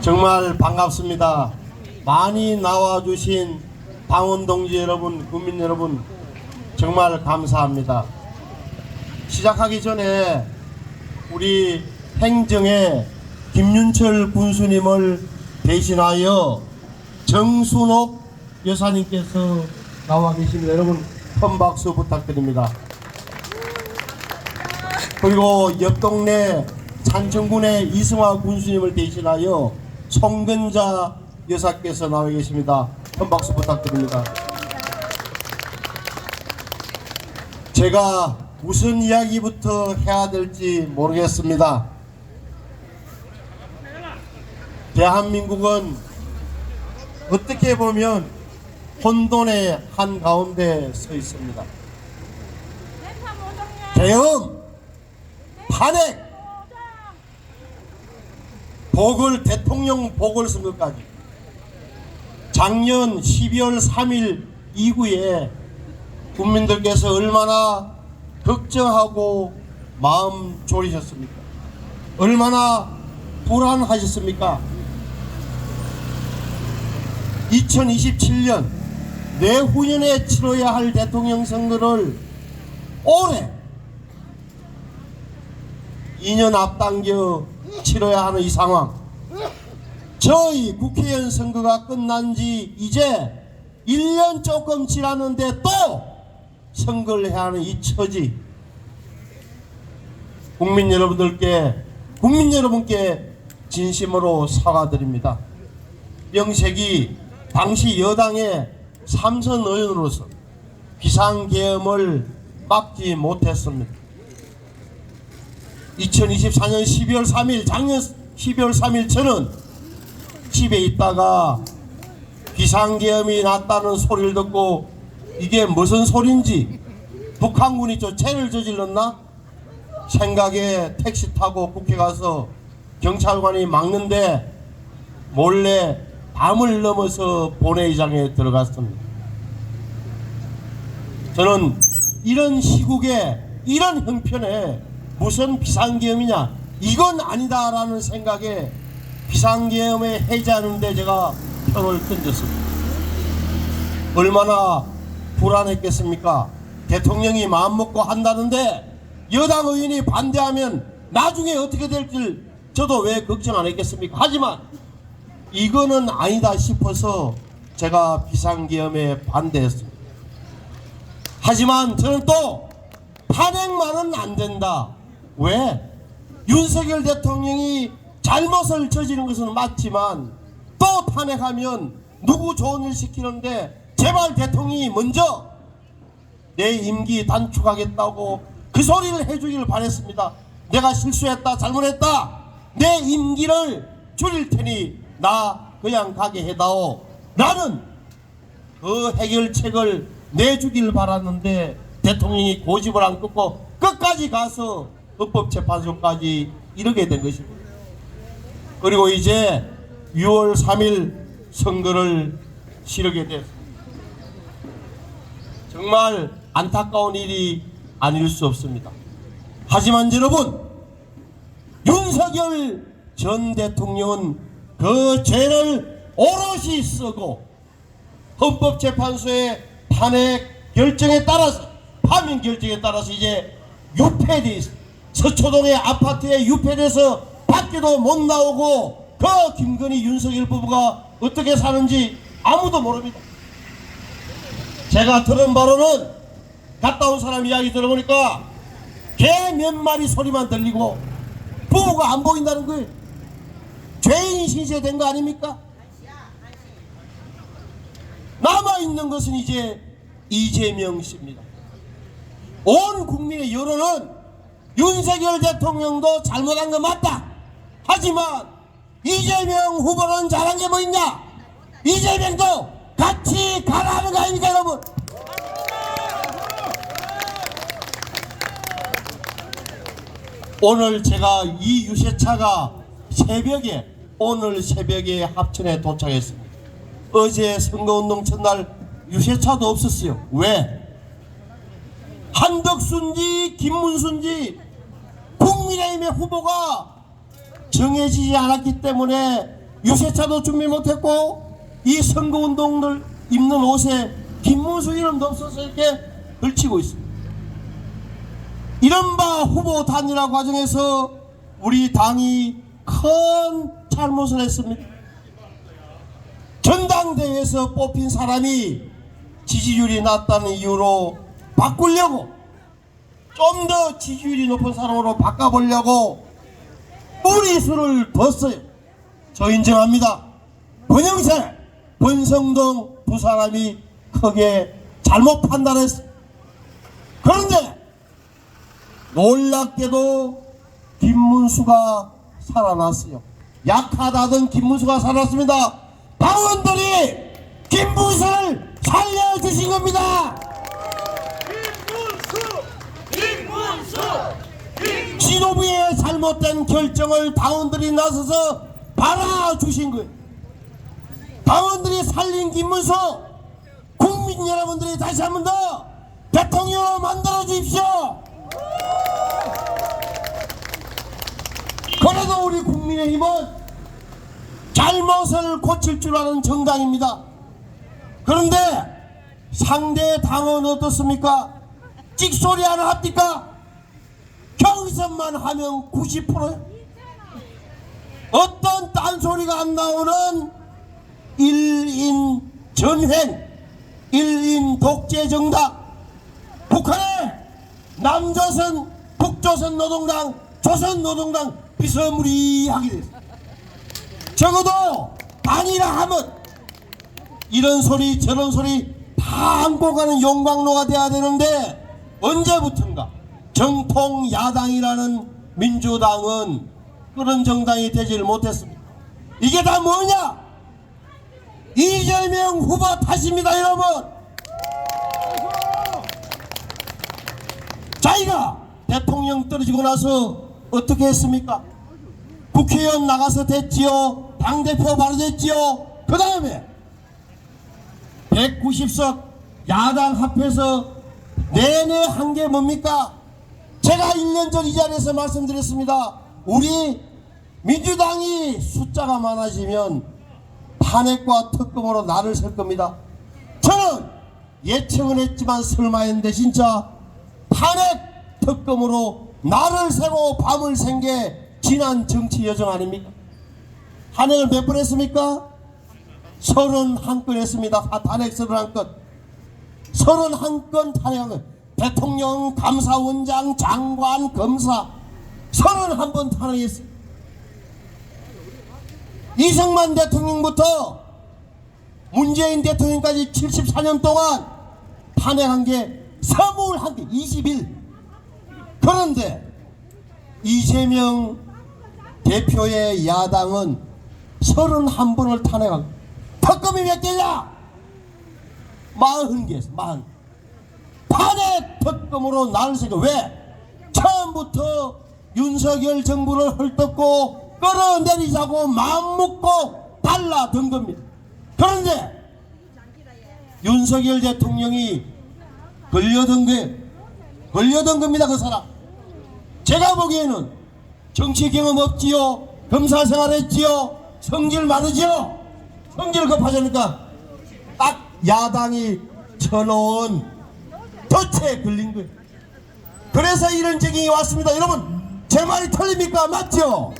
정말 반갑습니다. 많이 나와주신 당원 동지 여러분, 국민 여러분 정말 감사합니다. 시작하기 전에 우리 행정의 김윤철 군수님을 대신하여 정순옥 여사님께서 나와 계십니다. 여러분 큰 박수 부탁드립니다. 그리고 옆 동네 찬천군의 이승화 군수님을 대신하여 송근자 여사께서 나와 계십니다. 큰 박수 부탁드립니다. 제가 무슨 이야기부터 해야 될지 모르겠습니다. 대한민국은 어떻게 보면 혼돈의 한가운데 서 있습니다. 계엄, 탄핵, 대통령 보궐선거까지 작년 12월 3일 이후에 국민들께서 얼마나 걱정하고 마음 졸이셨습니까? 얼마나 불안하셨습니까? 2027년 내후년에 치러야 할 대통령 선거를 올해 2년 앞당겨 치러야 하는 이 상황, 저희 국회의원 선거가 끝난 지 이제 1년 조금 지났는데 또 선거를 해야 하는 이 처지, 국민 여러분께 진심으로 사과드립니다. 명색이 당시 여당의 삼선 의원으로서 비상계엄을 막지 못했습니다. 2024년 12월 3일 작년 12월 3일 저는 집에 있다가 비상계엄이 났다는 소리를 듣고 이게 무슨 소린지, 북한군이 저 죄를 저질렀나 생각에 택시 타고 국회 가서 경찰관이 막는데 몰래 밤을 넘어서 본회의장에 들어갔습니다. 저는 이런 시국에 이런 형편에 무슨 비상계엄이냐, 이건 아니다라는 생각에 비상계엄에 해제하는데 제가 표를 던졌습니다. 얼마나 불안했겠습니까? 대통령이 마음먹고 한다는데 여당 의원이 반대하면 나중에 어떻게 될지 저도 왜 걱정 안 했겠습니까? 하지만 이거는 아니다 싶어서 제가 비상계엄에 반대했습니다. 하지만 저는 또 탄핵만은 안 된다. 왜? 윤석열 대통령이 잘못을 저지른 것은 맞지만 또 탄핵하면 누구 좋은 일 시키는데 제발 대통령이 먼저 내 임기 단축하겠다고 그 소리를 해주기를 바랬습니다. 내가 실수했다, 잘못했다, 내 임기를 줄일 테니 나 그냥 가게 해다오 라는 그 해결책을 내주길 바랐는데 대통령이 고집을 안 끊고 끝까지 가서 헌법재판소까지 이르게 된 것입니다. 그리고 이제 6월 3일 선거를 치르게 됐습니다. 정말 안타까운 일이 아닐 수 없습니다. 하지만 여러분, 윤석열 전 대통령은 그 죄를 오롯이 쓰고 헌법재판소의 탄핵 결정에 따라서, 파면 결정에 따라서 이제 유폐되어 있습니다. 서초동의 아파트에 유폐돼서 밖에도 못 나오고 그 김건희 윤석열 부부가 어떻게 사는지 아무도 모릅니다. 제가 들은 바로는 갔다 온 사람 이야기 들어보니까 개 몇 마리 소리만 들리고 부부가 안 보인다는 거예요. 죄인 신세된 거 아닙니까? 남아있는 것은 이제 이재명 씨입니다. 온 국민의 여론은 윤석열 대통령도 잘못한 거 맞다. 하지만 이재명 후보는 잘한 게 뭐 있냐? 이재명도 같이 가라는 거 아닙니까, 여러분? 오늘 제가 이 유세차가 오늘 새벽에 합천에 도착했습니다. 어제 선거운동 첫날 유세차도 없었어요. 왜? 한덕수인지 김문수인지 국민의힘의 후보가 정해지지 않았기 때문에 유세차도 준비 못했고 이 선거운동들 입는 옷에 김문수 이름도 없어서 이렇게 걸치고 있습니다. 이른바 후보 단일화 과정에서 우리 당이 큰 잘못을 했습니다. 전당대회에서 뽑힌 사람이 지지율이 낮다는 이유로 바꾸려고, 좀 더 지지율이 높은 사람으로 바꿔보려고 무리수를 뒀어요. 저 인정합니다. 권영세, 권성동 두 사람이 크게 잘못 판단했어요. 그런데 놀랍게도 김문수가 살아났어요. 약하다던 김문수가 살았습니다. 당원들이 김문수를 살려주신 겁니다. 지도부의 잘못된 결정을 당원들이 나서서 받아주신 거예요. 당원들이 살린 김문수, 국민 여러분들이 다시 한 번 더 대통령으로 만들어 주십시오. 그래도 우리 국민의힘은 잘못을 고칠 줄 아는 정당입니다. 그런데 상대 당은 어떻습니까? 찍소리 하나 합니까? 경선만 하면 90%. 어떤 딴소리가 안 나오는 1인 전횡, 1인 독재 정당. 북한의 남조선, 북조선 노동당, 조선노동당 비스무리하게 됐어요. 적어도 단일화하면 이런 소리 저런 소리 다 안고 가는 용광로가 돼야 되는데, 언제부턴가 정통 야당이라는 민주당은 그런 정당이 되지를 못했습니다. 이게 다 뭐냐? 이재명 후보 탓입니다, 여러분. 자기가 대통령 떨어지고 나서 어떻게 했습니까? 국회의원 나가서 됐지요. 당대표 바로 됐지요. 그 다음에 190석 야당 합해서 내내 한 게 뭡니까? 제가 1년 전 이 자리에서 말씀드렸습니다. 우리 민주당이 숫자가 많아지면 탄핵과 특검으로 나를 셀 겁니다. 저는 예측은 했지만 설마 했는데 진짜 탄핵 특검으로 나를 세고 밤을 샌 게 지난 정치 여정 아닙니까? 탄핵을 몇 번 했습니까? 31건 했습니다. 탄핵 31건. 31건 탄핵한 거. 대통령, 감사원장, 장관, 검사 31번 탄핵했어요. 이승만 대통령부터 문재인 대통령까지 74년 동안 탄핵한 게 21개, 20일. 그런데 이재명 대표의 야당은 31번을 탄핵한 거예요. 특검이 몇 개냐? 40개, 40개. 탄핵 특검으로 나를 세고. 왜? 처음부터 윤석열 정부를 헐뜯고 끌어내리자고 마음먹고 달라든 겁니다. 그런데 윤석열 대통령이 걸려든 거예요. 걸려든 겁니다, 그 사람. 제가 보기에는 정치 경험 없지요. 검사 생활했지요. 성질 많으지요. 성질 급하자니까 딱 야당이 쳐놓은 덫에 걸린 거예요. 그래서 이런 적이 왔습니다. 여러분, 제 말이 틀립니까? 맞죠?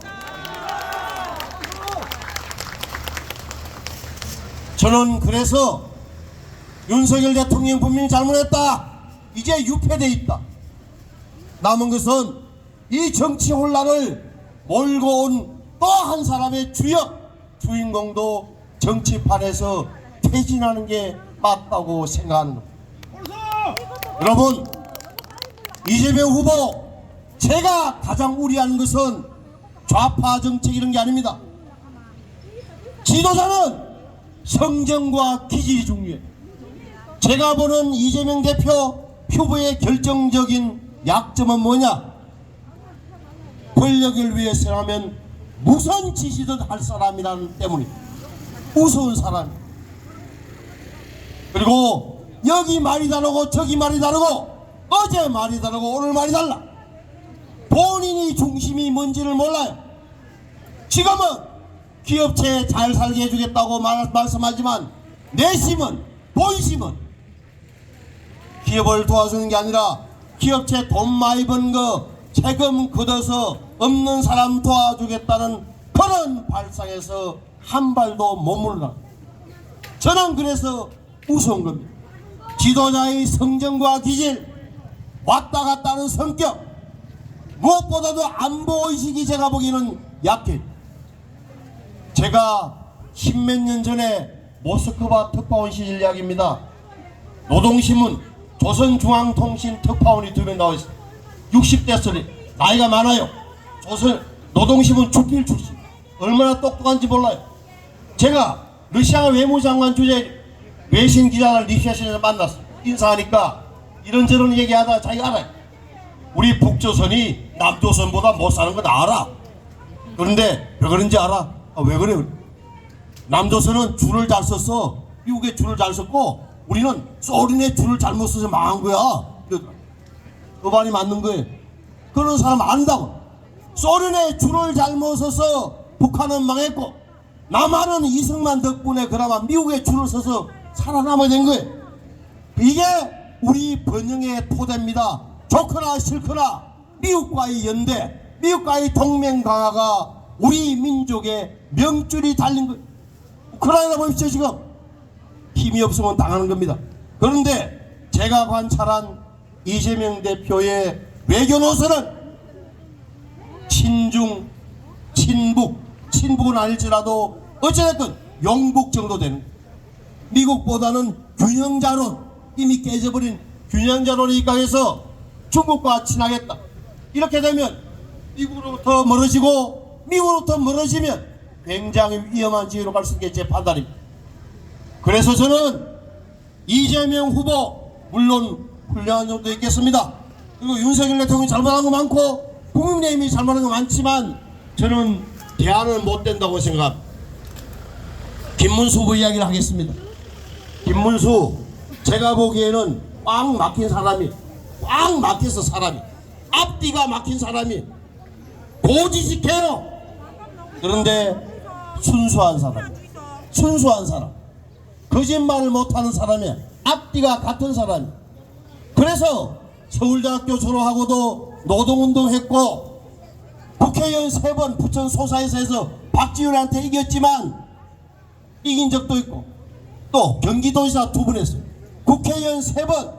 저는 그래서 윤석열 대통령 분명히 잘못했다. 이제 유폐돼 있다. 남은 것은 이 정치 혼란을 몰고 온 또 한 사람의 주인공도 정치판에서 퇴진하는 게 맞다고 생각하는 겁니다. 여러분, 이재명 후보, 제가 가장 우려하는 것은 좌파 정책 이런 게 아닙니다. 지도자는 성정과 기질이 중요해요. 제가 보는 이재명 대표 후보의 결정적인 약점은 뭐냐? 권력을 위해서라면 무슨 짓이든 할 사람이라는 때문입니다. 무서운 사람. 그리고 여기 말이 다르고 저기 말이 다르고 어제 말이 다르고 오늘 말이 달라. 본인이 중심이 뭔지를 몰라요. 지금은 기업체 잘 살게 해주겠다고 말씀하지만 내심은 본심은 기업을 도와주는 게 아니라 기업체 돈 많이 번 거 세금 걷어서 없는 사람 도와주겠다는 그런 발상에서 한 발도 못 물러. 저는 그래서 무서운 겁니다. 지도자의 성정과 기질, 왔다 갔다 하는 성격, 무엇보다도 안보의식이 제가 보기에는 약해. 제가 십몇 년 전에 모스크바 특파원 시절 이야기입니다. 노동신문, 조선중앙통신 특파원이 2명 나와 있어요. 60대 소리, 나이가 많아요. 조선 노동신문 주필 출신. 얼마나 똑똑한지 몰라요. 제가 러시아 외무장관 주재 외신 기자를 리시아신에서 만났어요. 인사하니까 이런저런 얘기하다 자기가 알아요. 우리 북조선이 남조선보다 못 사는 건 알아. 그런데 왜 그런지 알아? 왜 그래? 남조선은 줄을 잘 썼어. 미국에 줄을 잘 썼고 우리는 소련에 줄을 잘못 써서 망한 거야. 그 말이 맞는 거예요. 그런 사람 안다고. 소련에 줄을 잘못 써서 북한은 망했고 남한은 이승만 덕분에 그나마 미국에 줄을 서서 살아남아야 된 거예요. 이게 우리 번영의 토대입니다. 좋거나 싫거나 미국과의 연대, 미국과의 동맹 강화가 우리 민족의 명줄이 달린 거예요. 우크라이나 보십시오. 지금 힘이 없으면 당하는 겁니다. 그런데 제가 관찰한 이재명 대표의 외교 노선은 친중, 친북, 친북은 아닐지라도 어찌됐든 용북 정도 되는 거예요. 미국보다는 균형자론, 이미 깨져버린 균형자론에 입각해서 중국과 친하겠다. 이렇게 되면 미국으로부터 멀어지고 미국으로부터 멀어지면 굉장히 위험한 지위로 갈 수 있게 제 판단입니다. 그래서 저는 이재명 후보 물론 훌륭한 점도 있겠습니다. 그리고 윤석열 대통령이 잘못한 거 많고 국민의힘이 잘못한 거 많지만 저는 대안은 못 된다고 생각합니다. 김문수 후보 이야기를 하겠습니다. 김문수 제가 보기에는 꽉 막힌 사람이, 꽉 막혀서 사람이, 앞뒤가 막힌 사람이 고지식해요. 그런데 순수한 사람, 순수한 사람, 거짓말을 못하는 사람이야. 앞뒤가 같은 사람이. 그래서 서울대학교 졸업하고도 노동운동했고 국회의원 3번 부천 소사에서 박지원한테 이겼지만 이긴 적도 있고 또 경기도지사 2번 했어요. 국회의원 3번,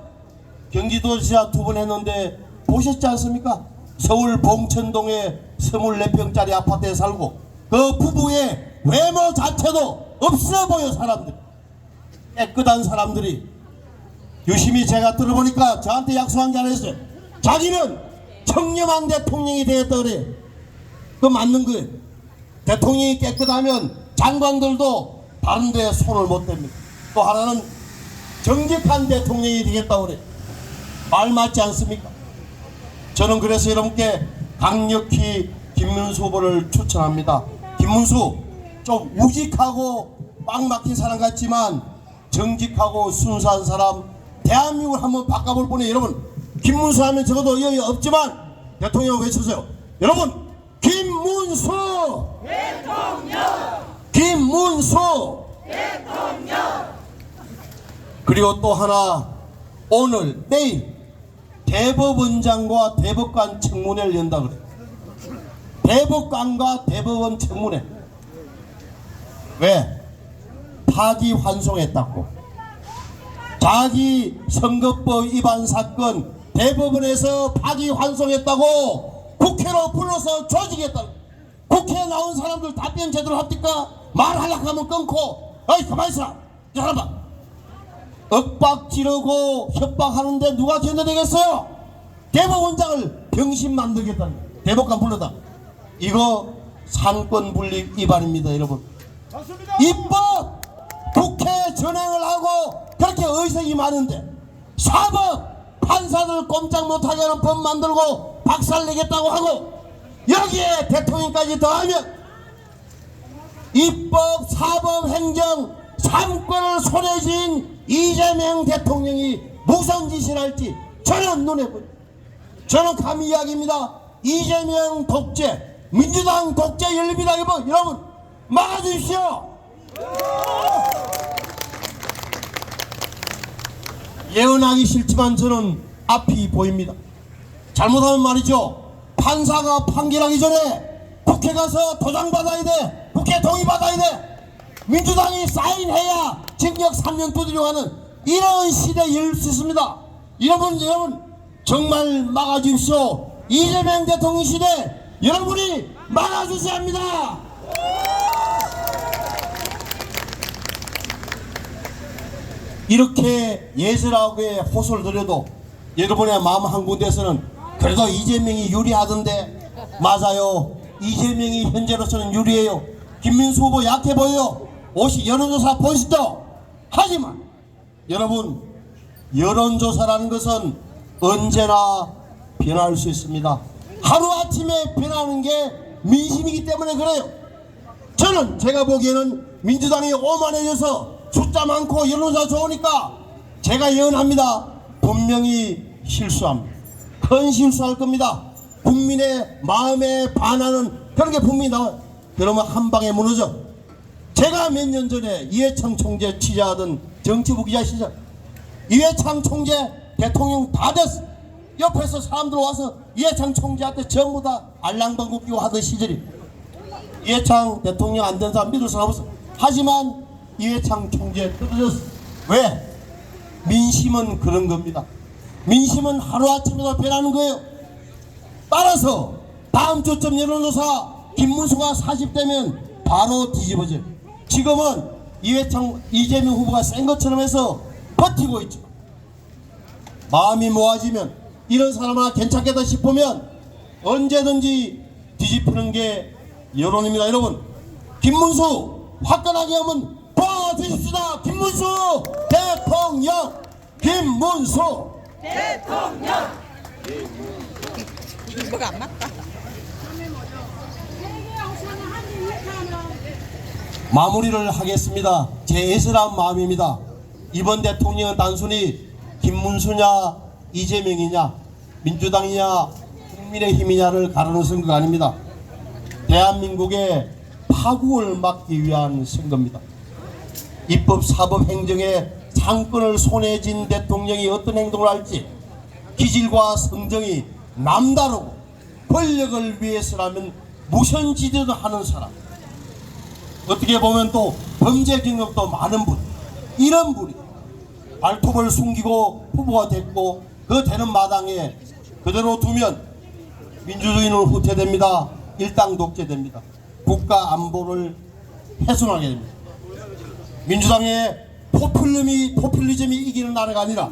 경기도지사 2번 했는데 보셨지 않습니까? 서울 봉천동에 24평짜리 아파트에 살고 그 부부의 외모 자체도 없어 보여. 사람들 깨끗한 사람들이. 유심히 제가 들어보니까 저한테 약속한 게 하나 있어요. 자기는 청렴한 대통령이 되겠다 그래. 그거 맞는 거예요. 대통령이 깨끗하면 장관들도 다른 데 손을 못 댑니다. 또 하나는 정직한 대통령이 되겠다 그래. 말 맞지 않습니까? 저는 그래서 여러분께 강력히 김문수 후보를 추천합니다. 김문수 좀 우직하고 꽉 막힌 사람 같지만 정직하고 순수한 사람, 대한민국을 한번 바꿔볼 뿐이에요. 여러분 김문수 하면 적어도 여기 없지만 대통령 외쳐주세요. 여러분 김문수 대통령, 김문수 대통령. 그리고 또 하나, 오늘 내일 대법원장과 대법관 청문회를 연다 그래. 대법관과 대법원 청문회. 왜? 파기환송했다고. 자기 선거법 위반 사건 대법원에서 파기환송했다고 국회로 불러서 조직했다고. 국회에 나온 사람들 답변 제대로 합니까? 말하려고 하면 끊고 어이 가만히 있어라. 이 사람아, 윽박 지르고 협박하는데 누가 견뎌내겠어요? 대법원장을 병신 만들겠다는 거예요. 대법관 불러다. 이거 상권 분립 위반입니다. 여러분 입법 국회 전행을 하고 그렇게 의석이 많은데 사법 판사들 꼼짝 못하게 하는 법 만들고 박살내겠다고 하고 여기에 대통령까지 더하면 입법 사법 행정 3권을 손에 쥔 이재명 대통령이 무슨 짓을 할지 저는 눈에 보여요. 저는 감히 이야기입니다. 이재명 독재, 민주당 독재 열립니다. 여러분 막아주십시오. 예언하기 싫지만 저는 앞이 보입니다. 잘못하면 말이죠, 판사가 판결하기 전에 국회 가서 도장받아야 돼. 국회 동의받아야 돼. 민주당이 사인해야 징역 3년 두드려 하는 이런 시대에 이를 수 있습니다. 여러분 정말 막아주십시오. 이재명 대통령 시대 여러분이 막아주셔야 합니다. 이렇게 예절하게 호소를 드려도 여러분의 마음 한 군데에서는 그래도 이재명이 유리하던데, 맞아요. 이재명이 현재로서는 유리해요. 김문수 후보 약해 보여요. 여론조사 보시죠. 하지만 여러분, 여론조사라는 것은 언제나 변할 수 있습니다. 하루아침에 변하는 게 민심이기 때문에 그래요. 저는 제가 보기에는 민주당이 오만해져서 숫자 많고 여론조사 좋으니까 제가 예언합니다. 분명히 실수합니다. 큰 실수할 겁니다. 국민의 마음에 반하는 그런 게 분명히 나와요. 그러면 한 방에 무너져. 제가 몇 년 전에 이해창 총재 취재하던 정치부 기자 시절, 이해창 총재 대통령 다 됐어. 옆에서 사람들 와서 이해창 총재한테 전부 다 알랑방구 끼고 하던 시절이. 이해창 대통령 안 된 사람 믿을 사람 없어. 하지만 이해창 총재 떨어졌어. 왜? 민심은 그런 겁니다. 민심은 하루아침에 변하는 거예요. 따라서 다음 주쯤 여론조사 김문수가 40대면 바로 뒤집어져요. 지금은 이재명 후보가 센 것처럼 해서 버티고 있죠. 마음이 모아지면, 이런 사람 하나 괜찮겠다 싶으면 언제든지 뒤집히는 게 여론입니다. 여러분, 김문수 화끈하게 하면 도와주십시다. 김문수 대통령, 김문수 대통령. 이거가 안 맞다. 마무리를 하겠습니다. 제 애절한 마음입니다. 이번 대통령은 단순히 김문수냐 이재명이냐 민주당이냐 국민의힘이냐를 가르는 선거가 아닙니다. 대한민국의 파국을 막기 위한 선거입니다. 입법, 사법, 행정의 상권을 손에 쥔 대통령이 어떤 행동을 할지, 기질과 성정이 남다르고 권력을 위해서라면 무선지대도 하는 사람, 어떻게 보면 또 범죄 경력도 많은 분, 이런 분이 발톱을 숨기고 후보가 됐고, 그 되는 마당에 그대로 두면 민주주의는 후퇴됩니다. 일당 독재됩니다. 국가 안보를 훼손하게 됩니다. 민주당의 포퓰리즘이 이기는 나라가 아니라,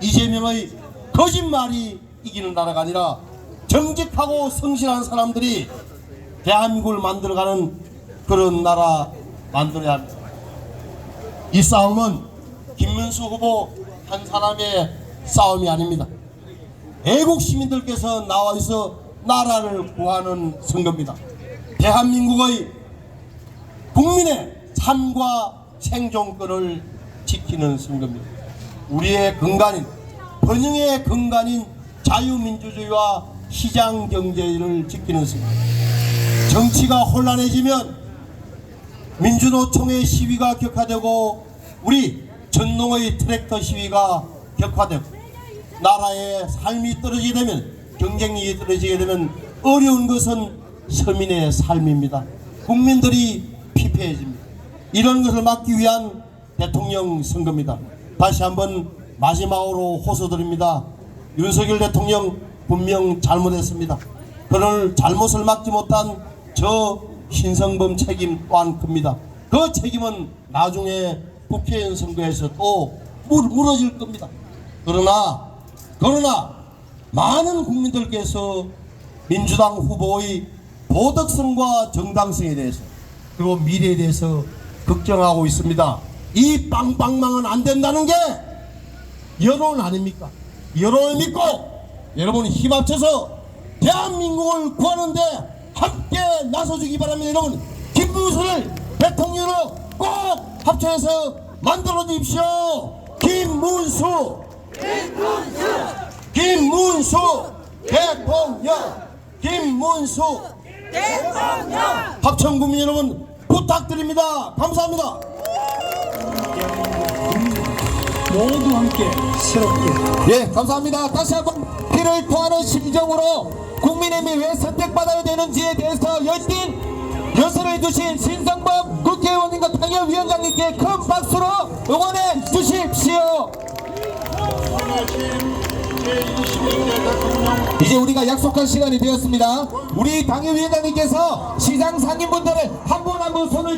이재명의 거짓말이 이기는 나라가 아니라 정직하고 성실한 사람들이 대한민국을 만들어가는 그런 나라 만들어야 합니다. 이 싸움은 김문수 후보 한 사람의 싸움이 아닙니다. 애국 시민들께서 나와 있어 나라를 구하는 선거입니다. 대한민국의 국민의 삶과 생존권을 지키는 선거입니다. 우리의 근간인, 번영의 근간인 자유민주주의와 시장경제를 지키는 선거. 정치가 혼란해지면 민주노총의 시위가 격화되고 우리 전농의 트랙터 시위가 격화되고 나라의 삶이 떨어지게 되면, 경쟁력이 떨어지게 되면 어려운 것은 서민의 삶입니다. 국민들이 피폐해집니다. 이런 것을 막기 위한 대통령 선거입니다. 다시 한번 마지막으로 호소드립니다. 윤석열 대통령 분명 잘못했습니다. 그런 잘못을 막지 못한 저 신성범 책임 또한 큽니다. 그 책임은 나중에 국회의원 선거에서 또 무너질 겁니다. 그러나 많은 국민들께서 민주당 후보의 도덕성과 정당성에 대해서, 그리고 미래에 대해서 걱정하고 있습니다. 이 빵빵망은 안 된다는 게 여론 아닙니까? 여론을 믿고 여러분이 힘 합쳐서 대한민국을 구하는데 함께 나서주기 바랍니다. 여러분, 김문수를 대통령으로 꼭 합쳐서 만들어 주십시오. 김문수 대통령, 김문수 대통령. 합천 국민 여러분, 부탁드립니다. 감사합니다. 모두 함께 새롭게. 예, 감사합니다. 다시 한번 피를 토하는 심정으로 국민의힘이 왜 선택받아야 되는지에 대해서 열띤 연설을 해주신 신성범 국회의원님과 당협위원장님께 큰 박수로 응원해 주십시오. 이제 우리가 약속한 시간이 되었습니다. 우리 당협위원장님께서 시장 상인분들을 한 분 한 분 손을